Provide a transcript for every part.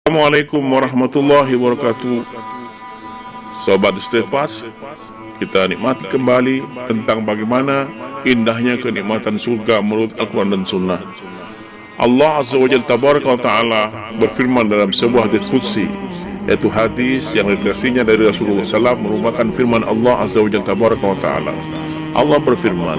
Assalamualaikum warahmatullahi wabarakatuh. Sobat Istighfas, kita nikmati kembali tentang bagaimana indahnya kenikmatan surga menurut Al-Quran dan Sunnah. Allah Azza wa Jalla Tabaraka wa Ta'ala berfirman dalam sebuah hadis qudsi, yaitu hadis yang redaksinya dari Rasulullah SAW, merupakan firman Allah Azza wa Jalla Tabaraka wa Ta'ala. Allah berfirman,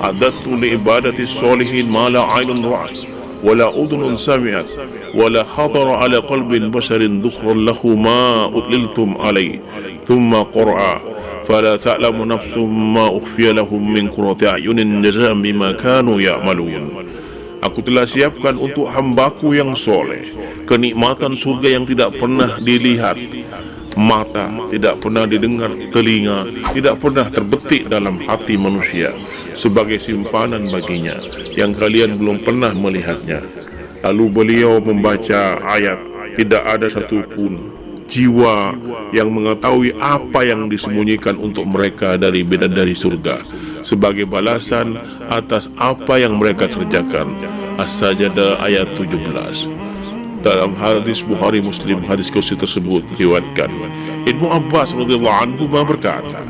"Adattu li ibadati sholihin ma la ainun ra'at wala udhunun sami'at wala khatara ala qalbin basharin dhukran lahu ma udliltum alaih thumma qur'a fala ta'lamu nafsum ma ukhfiya lahum min qurrati a'yunin jazaan bima kanu ya'malun." Aku telah siapkan untuk hambaku yang soleh kenikmatan surga yang tidak pernah dilihat mata, tidak pernah didengar telinga, tidak pernah terbetik dalam hati manusia, sebagai simpanan baginya yang kalian belum pernah melihatnya. Lalu beliau membaca ayat, tidak ada satupun jiwa yang mengetahui apa yang disembunyikan untuk mereka dari bidadari surga, sebagai balasan atas apa yang mereka kerjakan. As-Sajdah ayat 17. Dalam hadis Bukhari Muslim, hadis qudsi tersebut diriwayatkan Ibnu Abbas radhiyallahu anhu berkata,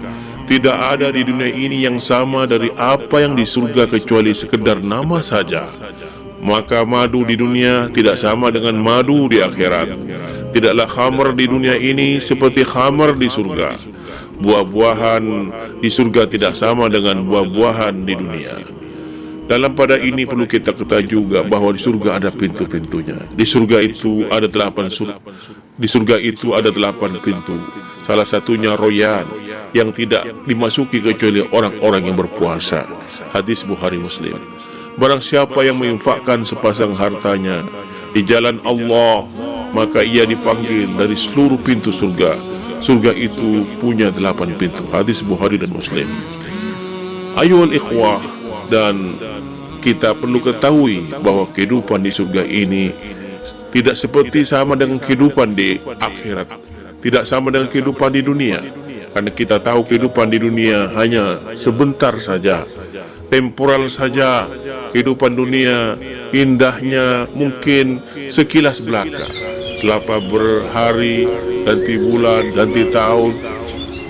tidak ada di dunia ini yang sama dari apa yang di surga kecuali sekedar nama saja. Maka madu di dunia tidak sama dengan madu di akhirat. Tidaklah khamar di dunia ini seperti khamar di surga. Buah-buahan di surga tidak sama dengan buah-buahan di dunia. Dalam pada ini perlu kita ketahui juga bahwa di surga ada pintu-pintunya. Di surga itu ada 8 pintu. Salah satunya Royan, yang tidak dimasuki kecuali orang-orang yang berpuasa. Hadis Bukhari Muslim. Barang siapa yang menginfakkan sepasang hartanya di jalan Allah, maka ia dipanggil dari seluruh pintu surga. Surga itu punya 8 pintu. Hadis Bukhari dan Muslim. Ayuhal ikhwah, dan kita perlu ketahui bahwa kehidupan di surga ini tidak seperti sama dengan kehidupan di akhirat, tidak sama dengan kehidupan di dunia. Karena kita tahu kehidupan di dunia hanya sebentar saja, temporal saja. Kehidupan dunia indahnya mungkin sekilas belaka, selapa berhari, ganti bulan, ganti tahun,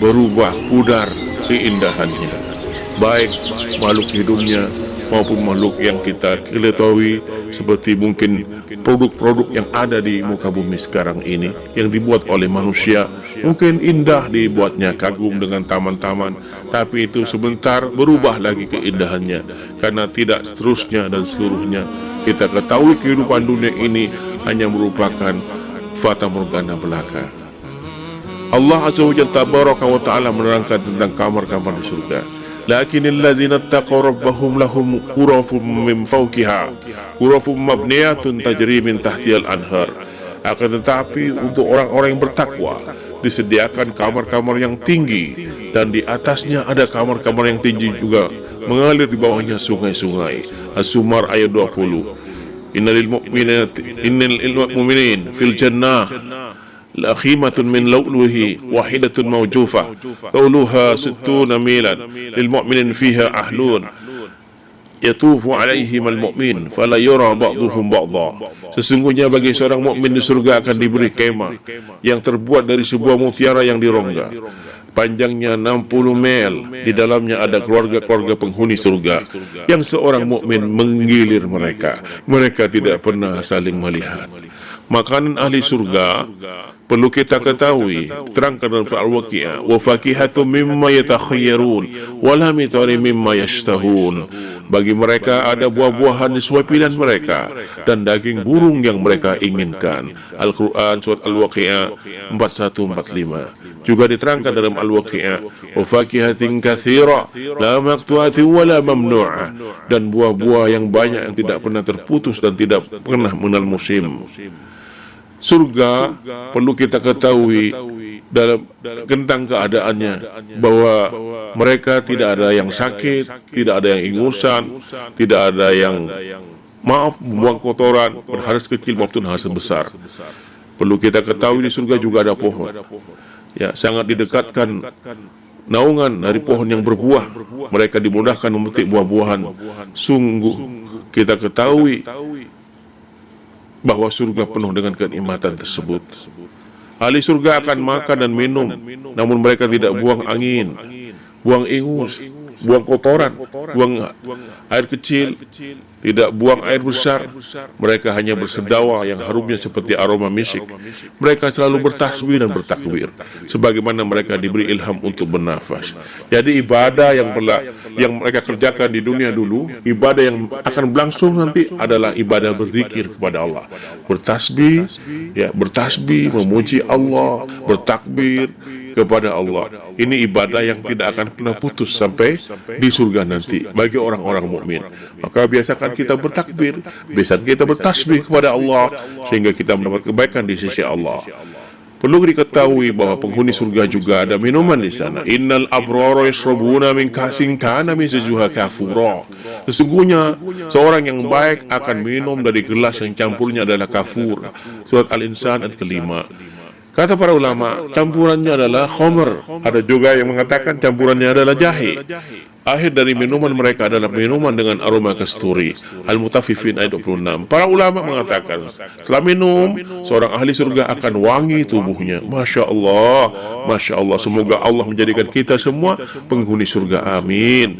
berubah pudar keindahannya. Baik makhluk hidupnya maupun makhluk yang kita ketahui, seperti mungkin produk-produk yang ada di muka bumi sekarang ini yang dibuat oleh manusia. Mungkin indah dibuatnya, kagum dengan taman-taman, tapi itu sebentar berubah lagi keindahannya, karena tidak seterusnya dan seluruhnya. Kita ketahui kehidupan dunia ini hanya merupakan fata morgana belaka. Allah Azza wa Jalla Tabaraka wa Ta'ala menerangkan tentang kamar-kamar di surga. Lakinnal ladzina taqaw rabbahum lahum ghurafun min fawqiha ghurafun mabniyatun tajri min tahtihal anhar. Akan tetapi untuk orang-orang yang bertakwa disediakan kamar-kamar yang tinggi, dan di atasnya ada kamar-kamar yang tinggi juga, mengalir di bawahnya sungai-sungai. As-Zumar ayat 20. Innal mu'minin fil jannah lakhimatun min lawluhi wahidatun mawjufah tawluha 60 milan lil mu'minin fiha ahlun yatufu alaihim al mu'min fala yura ba'duhum ba'dha. Sesungguhnya bagi seorang mukmin di surga akan diberi kemah yang terbuat dari sebuah mutiara yang dirongga, panjangnya 60 mil. Di dalamnya ada keluarga-keluarga penghuni surga yang seorang mukmin menggilir mereka. Mereka tidak pernah saling melihat. Makanan ahli surga perlu kita ketahui, terangkan dalam Al-Waqi'ah, wa fakihatum mimma yatakhayyarun wa lahmi tari mimma yashtahun. Bagi mereka ada buah-buahan sesuai pilihan mereka, dan daging burung yang mereka inginkan. Al-Quran surat Al-Waqi'ah 41-45. Juga diterangkan dalam Al-Waqi'ah, wa fakihatin katsira la maqtu'atin wa la mamnu'ah, dan buah-buah yang banyak yang tidak pernah terputus dan tidak pernah mengenal musim. Surga perlu kita ketahui dalam tentang keadaannya, bahwa mereka tidak ada yang sakit, tidak ada yang ingusan, tidak ada yang membuang kotoran, berhadas kecil maupun hadas besar. Perlu kita ketahui di surga juga ada pohon, ya, sangat didekatkan naungan dari pohon yang berbuah. Mereka dimudahkan memetik buah-buahan. Sungguh kita ketahui bahwa surga penuh dengan kenikmatan tersebut. Ahli surga akan makan dan minum, namun mereka tidak buang angin, buang ingus, buang kotoran, buang air kecil, tidak buang air besar. Mereka hanya bersedawa yang harumnya seperti aroma misik. Mereka selalu bertasbih dan bertakbir, sebagaimana mereka diberi ilham untuk bernafas. Jadi ibadah yang mereka kerjakan di dunia dulu, ibadah yang akan berlangsung nanti adalah ibadah berzikir kepada Allah, bertasbih, bertasbih, memuji Allah, bertakbir kepada Allah. Ini ibadah yang tidak akan pernah putus sampai di surga nanti bagi orang-orang mukmin. Maka biasakan kita bertakbir, biasakan kita bertasbih kepada Allah sehingga kita mendapat kebaikan di sisi Allah. Perlu diketahui bahwa penghuni surga juga ada minuman di sana. Innal abrara yashrabuna min ka'sin kana mizajuha kafura. Sesungguhnya seorang yang baik akan minum dari gelas yang campurnya adalah kafur. Surat Al-Insan ayat ke-5. Kata para ulama, campurannya adalah khomer. Ada juga yang mengatakan campurannya adalah jahe. Akhir dari minuman mereka adalah minuman dengan aroma kasturi. Al-Mutaffifin ayat 26. Para ulama mengatakan, setelah minum, seorang ahli surga akan wangi tubuhnya. Masya Allah, Masya Allah. Semoga Allah menjadikan kita semua penghuni surga. Amin.